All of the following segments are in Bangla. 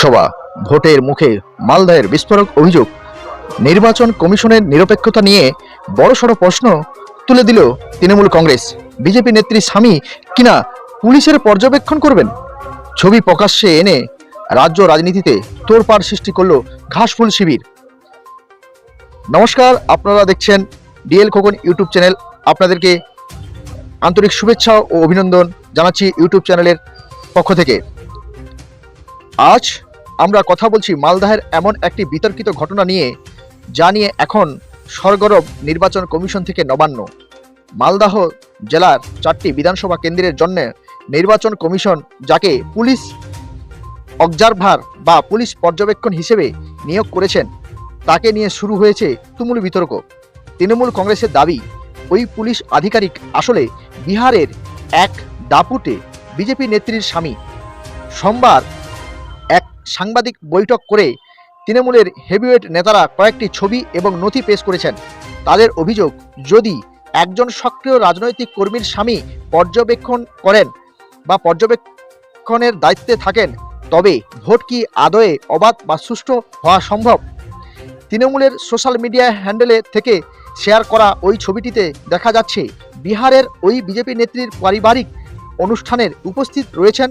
বিধানসভা ভোটের মুখে মালদায়ের বিস্ফোরক অভিযোগ, নির্বাচন কমিশনের নিরপেক্ষতা নিয়ে বড়সড় প্রশ্ন তুলে দিল তৃণমূল কংগ্রেস। বিজেপি নেত্রী স্বামী কিনা পুলিশের পর্যবেক্ষণ করবেন, ছবি প্রকাশ্যে এনে রাজ্য রাজনীতিতে তোড়পাড় সৃষ্টি করল ঘাসফুল শিবির। নমস্কার, আপনারা দেখছেন ডিএল খোকন ইউটিউব চ্যানেল। আপনাদেরকে আন্তরিক শুভেচ্ছা ও অভিনন্দন জানাচ্ছি ইউটিউব চ্যানেলের পক্ষ থেকে। আজ আমরা কথা বলছি মালদাহের এমন একটি বিতর্কিত ঘটনা নিয়ে, যা নিয়ে এখন সরগরম নির্বাচন কমিশন থেকে নবান্ন। মালদাহ জেলার 4টি বিধানসভা কেন্দ্রের জন্য নির্বাচন কমিশন, যাকে পুলিশ অবজারভার বা পুলিশ পর্যবেক্ষণ হিসেবে নিয়োগ করেছেন, তাকে নিয়ে শুরু হয়েছে তুমুল বিতর্ক। তৃণমূল কংগ্রেসের দাবি, ওই পুলিশ আধিকারিক আসলে বিহারের এক দাপুটে বিজেপি নেত্রীর স্বামী। সোমবার এক সাংবাদিক বৈঠক করে তৃণমূলের হেভিওয়েট নেতারা কয়েকটি ছবি এবং নথি পেশ করেছেন। তাদের অভিযোগ, যদি একজন সক্রিয় রাজনৈতিক কর্মীর স্বামী পর্যবেক্ষণ করেন বা পর্যবেক্ষণের দায়িত্বে থাকেন, তবে ভোট কি আদয়ে অবাধ বা সুষ্ঠু হওয়া সম্ভব? তৃণমূলের সোশ্যাল মিডিয়া হ্যান্ডেলে থেকে শেয়ার করা ওই ছবিটিতে দেখা যাচ্ছে বিহারের ওই বিজেপি নেত্রীর পারিবারিক অনুষ্ঠানের উপস্থিত রয়েছেন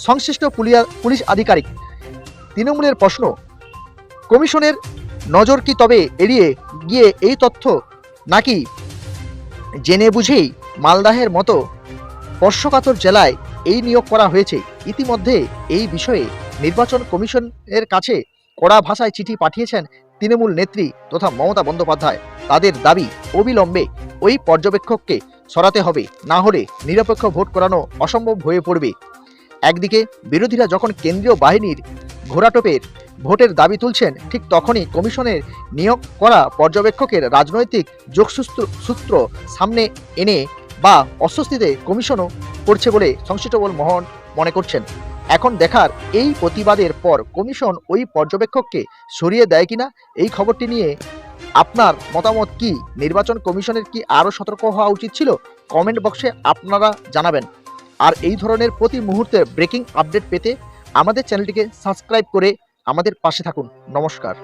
সংশ্লিষ্ট পুলিশ আধিকারিক। তৃণমূলের প্রশ্ন, কমিশনের নজর কি তবে এড়িয়ে গিয়ে এই তথ্য, নাকি জেনে বুঝেই মালদাহের মতো স্পর্শকাতর জেলায় এই নিয়োগ করা হয়েছে? ইতিমধ্যে এই বিষয়ে নির্বাচন কমিশনের কাছে কড়া ভাষায় চিঠি পাঠিয়েছেন তৃণমূল নেত্রী তথা মমতা বন্দ্যোপাধ্যায়। তাদের দাবি, অবিলম্বে ওই পর্যবেক্ষককে সরাতে হবে, না হলে নিরপেক্ষ ভোট করানো অসম্ভব হয়ে পড়বে। একদিকে বিরোধীরা যখন কেন্দ্রীয় বাহিনীর ঘোরাটোপের ভোটের দাবি তুলছেন, ঠিক তখনই কমিশনের নিয়োগ করা পর্যবেক্ষকের রাজনৈতিক যোগসূত্র সামনে এনে বা অস্বস্তিতে কমিশনও করছে বলে সংশ্লিষ্ট মহল মনে করছেন। এখন দেখার, এই প্রতিবাদের পর কমিশন ওই পর্যবেক্ষককে সরিয়ে দেয় কিনা। এই খবরটি নিয়ে আপনার মতামত কি? নির্বাচন কমিশনের কি আরও সতর্ক হওয়া উচিত ছিল? কমেন্ট বক্সে আপনারা জানাবেন। আর এই ধরনের প্রতি মুহূর্তে ব্রেকিং আপডেট পেতে আমাদের চ্যানেলটিকে সাবস্ক্রাইব করে আমাদের পাশে থাকুন। নমস্কার।